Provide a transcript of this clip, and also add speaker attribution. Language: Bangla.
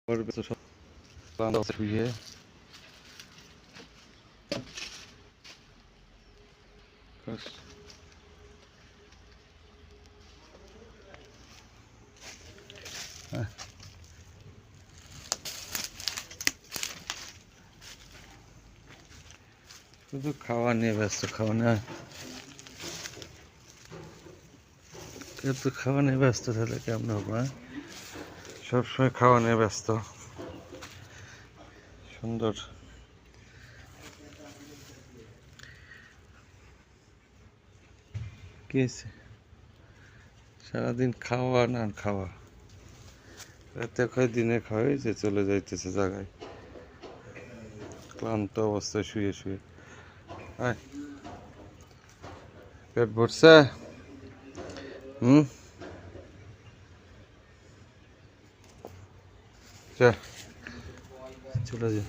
Speaker 1: সব ক্লান্ত শুয়ে শুধু খাওয়া নিয়ে ব্যস্ত। খাওয়া নিয়ে খাওয়া নিয়ে ব্যস্ত তাহলে কেমন হবে? সবসময় খাওয়া নিয়ে ব্যস্ত। সুন্দর কি হয়েছে? সারাদিন খাওয়া না খাওয়া, রাতে খাই দিনে খাওয়াই যে চলে যাইতেছে জায়গায়, ক্লান্ত অবস্থায় শুয়ে শুয়ে। আয়, পেট ভরছে? যা চলে যা।